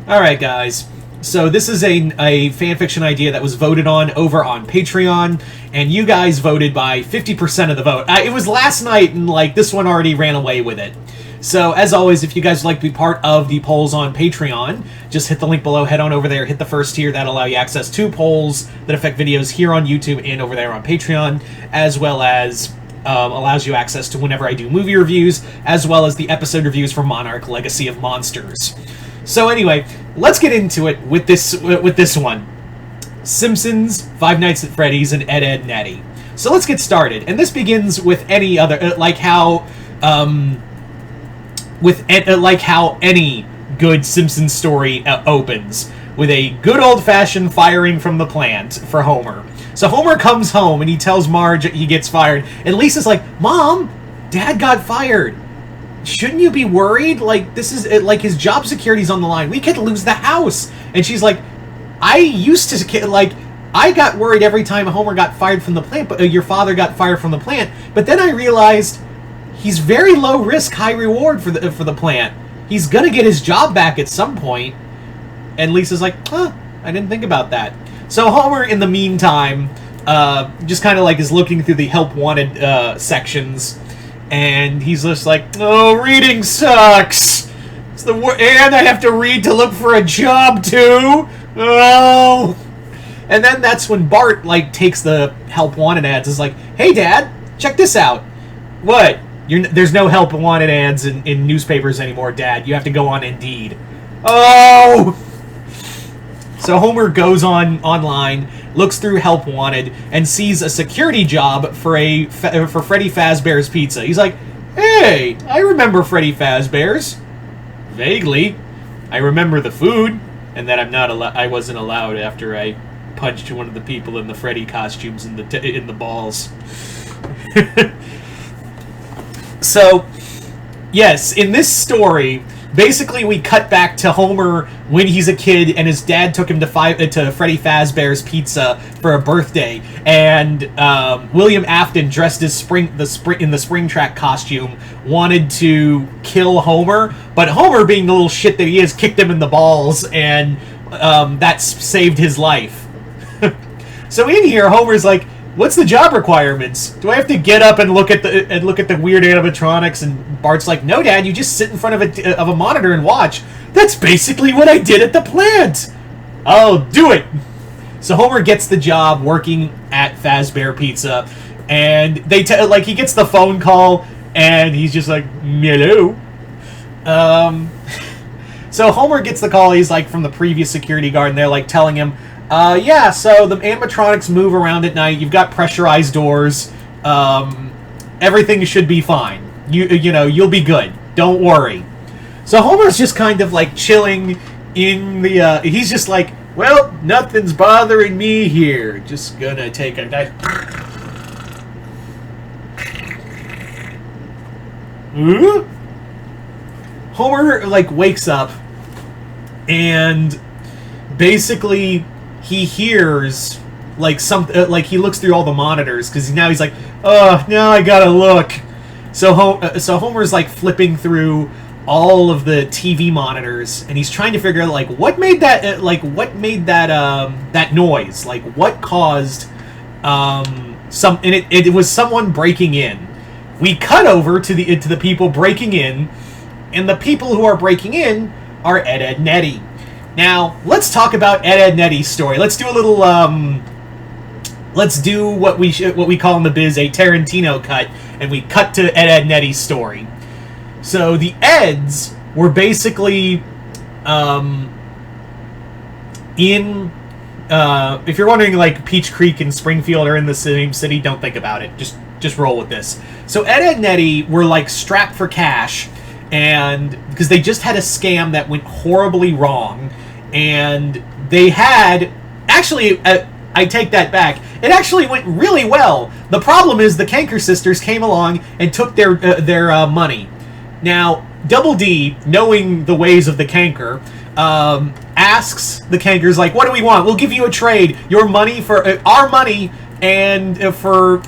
Alright, guys. So this is a fanfiction idea that was voted on over on Patreon, and you guys voted by 50% of the vote. It was last night, and this one already ran away with it. So, as always, if you guys would like to be part of the polls on Patreon, just hit the link below, head on over there, hit the first tier. That'll allow you access to polls that affect videos here on YouTube and over there on Patreon, as well as allows you access to whenever I do movie reviews, as well as the episode reviews for Monarch Legacy of Monsters. So anyway, let's get into it with this one. Simpsons, Five Nights at Freddy's, and Ed, Edd n Eddy. So let's get started. And this begins with any other, like how any good Simpsons story opens, with a good old-fashioned firing from the plant for Homer. So Homer comes home and he tells Marge he gets fired, and Lisa's like, "Mom, Dad got fired. Shouldn't you be worried? This is his job security's on the line. We could lose the house." And she's like, I got worried every time Homer got fired from the plant, but your father got fired from the plant. But then I realized he's very low risk, high reward for the plant. He's gonna get his job back at some point." And Lisa's like, "Huh, I didn't think about that." So Homer, in the meantime, just kind of is looking through the help wanted sections. And he's just like, "Oh, reading sucks. And I have to read to look for a job too. Oh." And then that's when Bart takes the help wanted ads. Is like, "Hey, Dad, check this out." "What? There's no help wanted ads in newspapers anymore, Dad. You have to go on Indeed." Oh. So Homer goes online, looks through Help Wanted, and sees a security job for Freddy Fazbear's Pizza. He's like, "Hey, I remember Freddy Fazbear's. Vaguely. I remember the food, and that I wasn't allowed after I punched one of the people in the Freddy costumes in the balls." So, yes, in this story, basically we cut back to Homer when he's a kid, and his dad took him to Freddy Fazbear's Pizza for a birthday, and William Afton, dressed as in the Springtrap costume, wanted to kill Homer, but Homer, being the little shit that he is, kicked him in the balls, and that saved his life. So in here, Homer's like, "What's the job requirements? Do I have to get up and look at the weird animatronics?" And Bart's like, "No, Dad, you just sit in front of a monitor and watch. That's basically what I did at the plant." "I'll do it." So Homer gets the job working at Fazbear Pizza, and he gets the phone call, and he's just like, "Hello." So Homer gets the call. He's from the previous security guard, and they're telling him, "Yeah, so the animatronics move around at night. You've got pressurized doors. Everything should be fine. You'll be good. Don't worry." So Homer's just kind of chilling in the. He's just like, "Well, nothing's bothering me here. Just gonna take a nice." Homer wakes up, and basically he hears he looks through all the monitors, because now he's like, "Oh, now I gotta look." So Homer's flipping through all of the TV monitors, and he's trying to figure out what made that that noise, what caused it was someone breaking in. We cut over to the people breaking in, and the people who are breaking in are Ed, Edd n Eddy. Now, let's talk about Ed, Edd n Eddy's story. Let's do a little, let's do what we call in the biz a Tarantino cut, and we cut to Ed, Edd n Eddy's story. So, the Eds were basically, if you're wondering, Peach Creek and Springfield are in the same city, don't think about it. Just roll with this. So, Ed, Edd n Eddy were, strapped for cash, and because they just had a scam that went horribly wrong, and they had actually I take that back. It actually went really well. The problem is the Kanker sisters came along and took their money. Now Double D, knowing the ways of the Kanker, asks the Kankers "What do we want? We'll give you a trade. Your money for our money, and for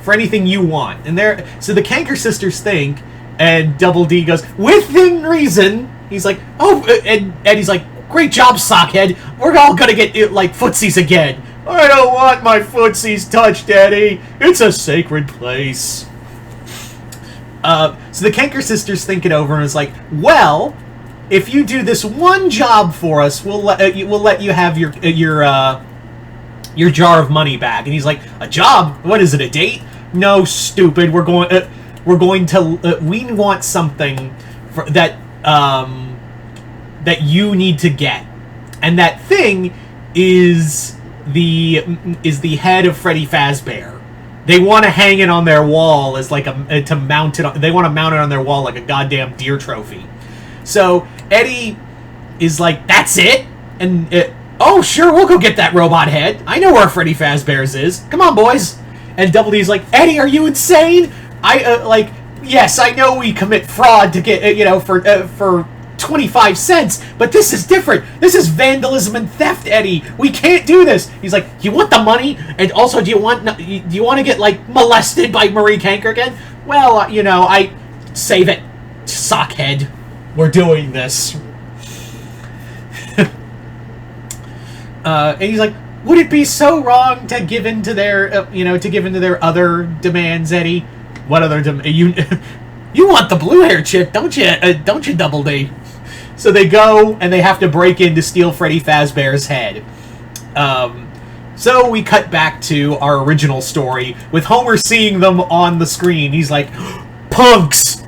anything you want." And so the Kanker sisters think. And Double D goes, "Within reason." He's like, "Oh," and Eddie's like, Great job, Sockhead. We're all gonna get, like, footsies again. I don't want my footsies touched, Eddy. It's a sacred place. So the Kenker sisters think it over and is like, well, if you do this one job for us, we'll let you have your jar of money back. And he's like, a job? What is it? A date? No, stupid. We want something that you need to get, and that thing is the head of Freddy Fazbear. They want to hang it on their wall as like to mount it. They want to mount it on their wall like a goddamn deer trophy. So Eddy is like, "That's it," and oh sure, we'll go get that robot head. I know where Freddy Fazbear's is. Come on, boys. And Double D's like, "Eddy, are you insane? Yes, I know we commit fraud to get for 25 cents, but this is different. This is vandalism and theft, Eddy. We can't do this." He's like, "You want the money? And also, do you want to get, like, molested by Marie Canker again?" Well, I save it, Sockhead. We're doing this. And he's like, "Would it be so wrong to give in to their other demands, Eddy?" What other You want the blue hair chick, don't you? Don't you, Double D? So they go and they have to break in to steal Freddy Fazbear's head. So we cut back to our original story with Homer seeing them on the screen. He's like, "Punks!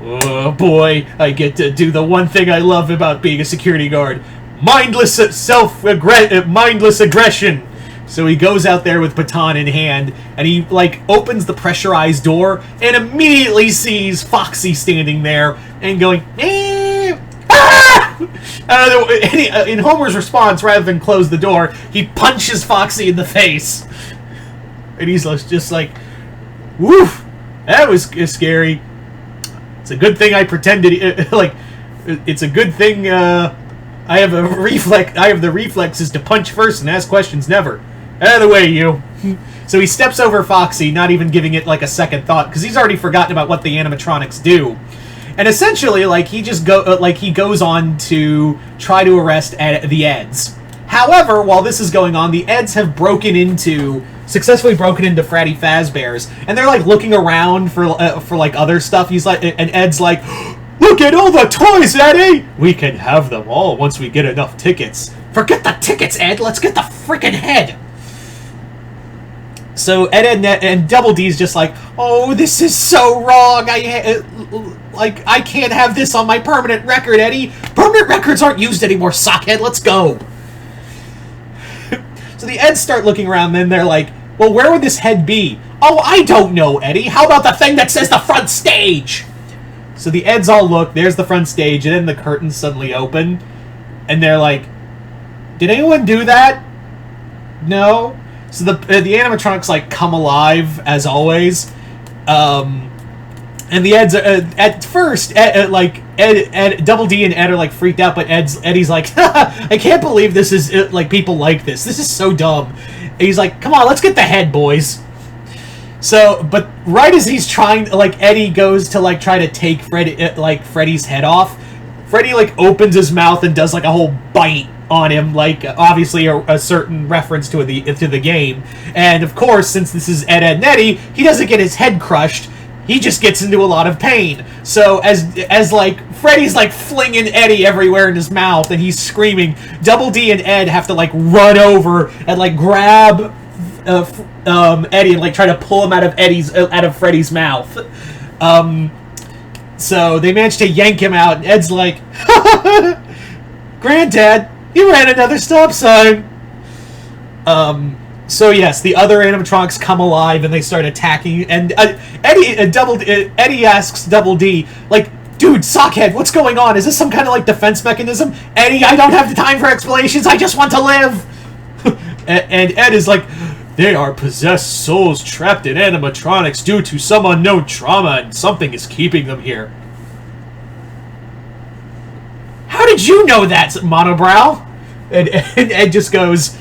Oh boy, I get to do the one thing I love about being a security guard: mindless aggression." So he goes out there with baton in hand, and he, like, opens the pressurized door, and immediately sees Foxy standing there, and going, ah! In Homer's response, rather than close the door, he punches Foxy in the face. And he's just like, "Woof, that was scary. It's a good thing I pretended, it's a good thing, I have the reflexes to punch first and ask questions never. Out of the way, you." So he steps over Foxy, not even giving it, like, a second thought, because he's already forgotten about what the animatronics do. And essentially, like, he goes on to try to arrest the Eds. However, while this is going on, the Eds have successfully broken into Freddy Fazbear's, and they're, like, looking around for like, other stuff. He's like, and Ed's like, "Look at all the toys, Eddy! We can have them all once we get enough tickets." "Forget the tickets, Ed! Let's get the freaking head!" So Ed and Double D's just like, "Oh, this is so wrong. I can't have this on my permanent record, Eddy. Permanent records aren't used anymore, Sockhead. Let's go." So the Eds start looking around, then they're like, "Well, where would this head be?" "Oh, I don't know, Eddy. How about the thing that says the front stage?" So the Eds all look, there's the front stage, and then the curtains suddenly open, and they're like, "Did anyone do that?" "No." So the animatronics, like, come alive, as always, and the Eds are, at first, Double D and Ed are, like, freaked out, but Eddy's like, "I can't believe this is, like, people like this. This is so dumb." And he's like, "Come on, let's get the head, boys." So, but right as he's trying, like, Eddy goes to, like, try to take Freddy's head off, Freddy, like, opens his mouth and does, like, a whole bite on him, like, obviously a certain reference to the game. And, of course, since this is Ed, and Eddy, he doesn't get his head crushed. He just gets into a lot of pain. So, as like, Freddy's, like, flinging Eddy everywhere in his mouth, and he's screaming, Double D and Ed have to, like, run over and, like, grab Eddy and, like, try to pull him out of Freddy's mouth. So they manage to yank him out, and Ed's like, "Granddad, you ran another stop sign." So yes, the other animatronics come alive and they start attacking, and Eddy asks Double D, like, "Dude, Sockhead, what's going on? Is this some kind of, like, defense mechanism?" "Eddy, I don't have the time for explanations, I just want to live!" And Ed is like, "They are possessed souls trapped in animatronics due to some unknown trauma, and something is keeping them here." "How did you know that, Monobrow?" And Ed just goes,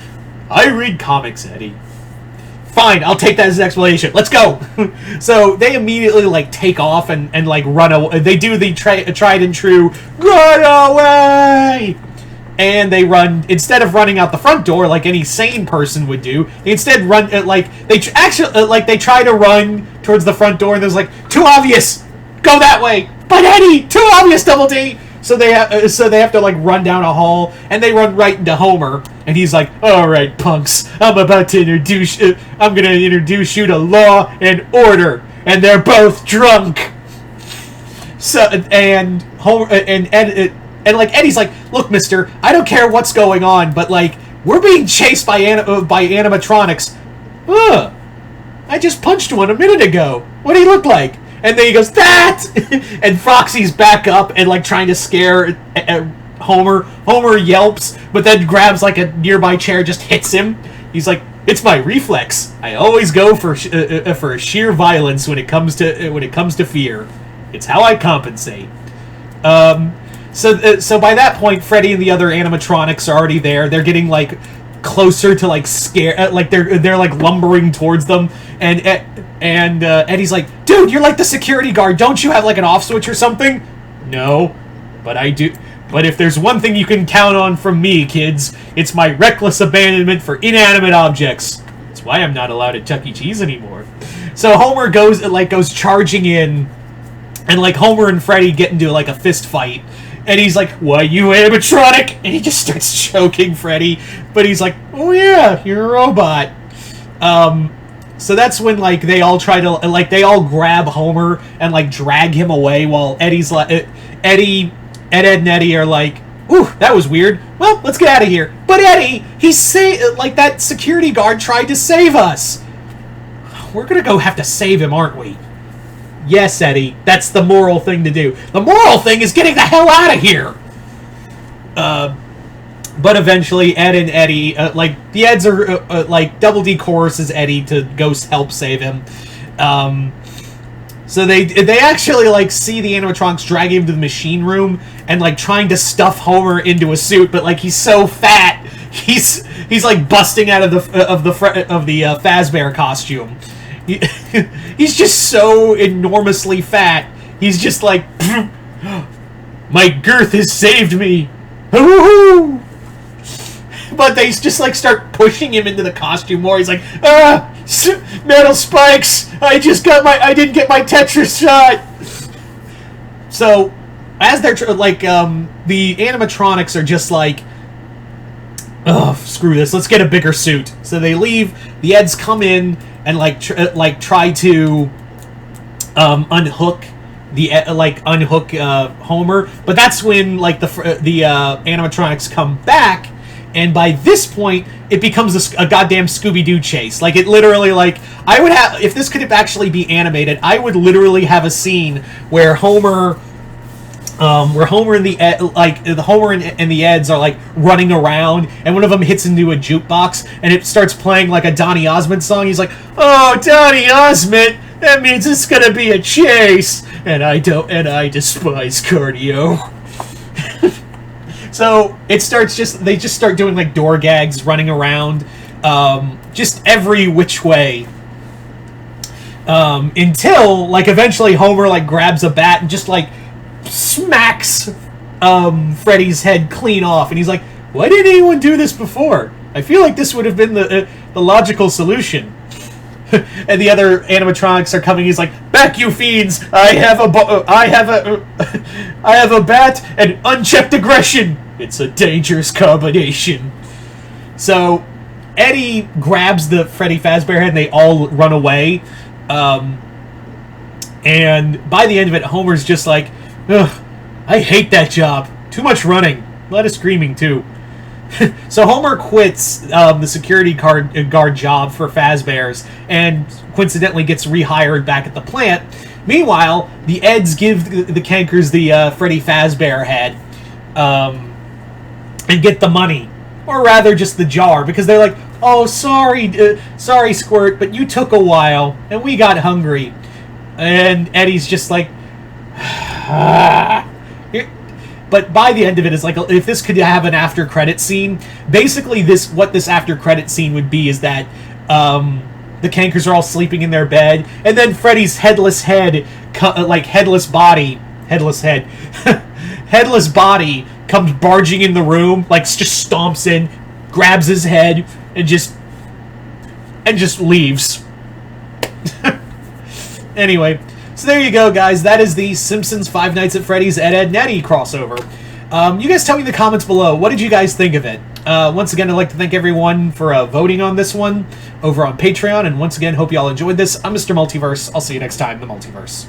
"I read comics, Eddy." "Fine, I'll take that as an explanation. Let's go!" So they immediately, like, take off and like, run away. They do the tried and true, "Run away!" and they run, instead of running out the front door like any sane person would do, they instead run they try to run towards the front door, and there's like, too obvious, go that way, but Eddy, too obvious, Double D. So they have to like run down a hall, and they run right into Homer, and he's like, all right, punks, I'm going to introduce you to law and order, and they're both drunk. So and Homer and like Eddie's like, look, mister, I don't care what's going on, but like, we're being chased by animatronics. I just punched one a minute ago. What do he look like? And then he goes, that! And Foxy's back up and like trying to scare Homer. Homer yelps, but then grabs like a nearby chair, just hits him. He's like, it's my reflex. I always go for sheer violence when it comes to fear. It's how I compensate. So by that point, Freddy and the other animatronics are already there. They're getting like closer to like scare, like they're like lumbering towards them, and Eddie's like, dude, you're like the security guard. Don't you have like an off switch or something? No, but I do. But if there's one thing you can count on from me, kids, it's my reckless abandonment for inanimate objects. That's why I'm not allowed at Chuck E. Cheese anymore. So Homer goes charging in, and like Homer and Freddy get into like a fist fight. And he's like, why, you animatronic? And he just starts choking Freddy. But he's like, oh yeah, you're a robot. So that's when, like, they all try to, like, they all grab Homer and, like, drag him away while Eddie's like, Ed and Eddy are like, ooh, that was weird. Well, let's get out of here. But Eddy, like, that security guard tried to save us. We're gonna go have to save him, aren't we? Yes, Eddy, that's the moral thing to do. The moral thing is getting the hell out of here! But eventually, Ed and Eddy, like, the Eds are, like, Double D coerces Eddy to go help save him. So they actually, like, see the animatronics dragging him to the machine room and, like, trying to stuff Homer into a suit, but, like, he's so fat, he's like, busting out of the Fazbear costume. He's just so enormously fat. He's just like, my girth has saved me. Woo-hoo-hoo! But they just like start pushing him into the costume more. He's like, metal spikes. I didn't get my Tetris shot. So, as they're like, the animatronics are just like, oh, screw this. Let's get a bigger suit. So they leave. The Eds come in and try to unhook Homer, but that's when like the animatronics come back, and by this point it becomes a goddamn Scooby-Doo chase. Like, it literally, like, I would have, if this could actually be animated, I would literally have a scene where Homer and the Eds are like running around, and one of them hits into a jukebox, and it starts playing like a Donny Osmond song. He's like, "Oh, Donny Osmond, that means it's gonna be a chase, and I despise cardio." So they just start doing like door gags, running around, just every which way. Until like eventually Homer like grabs a bat and just like smacks Freddy's head clean off, and he's like, why didn't anyone do this before? I feel like this would have been the logical solution. And the other animatronics are coming. He's like, back, you fiends! I have a bat and unchecked aggression. It's a dangerous combination. So Eddy grabs the Freddy Fazbear head and they all run away. And by the end of it, Homer's just like, ugh, I hate that job. Too much running. A lot of screaming, too. So Homer quits the security guard job for Fazbear's and coincidentally gets rehired back at the plant. Meanwhile, the Eds give the Cankers the Freddy Fazbear head and get the money. Or rather, just the jar, because they're like, oh, sorry, Squirt, but you took a while, and we got hungry. And Eddy's just like, but by the end of it, it's like, if this could have an after credit scene, basically what this after credit scene would be is that the Cankers are all sleeping in their bed, and then Freddy's headless body comes barging in the room, like just stomps in, grabs his head, and just leaves. Anyway, so there you go, guys. That is the Simpsons Five Nights at Freddy's Ed, Edd, and Eddy crossover. You guys tell me in the comments below, what did you guys think of it? Once again, I'd like to thank everyone for voting on this one over on Patreon, and once again, hope you all enjoyed this. I'm Mr. Multiverse. I'll see you next time in the Multiverse.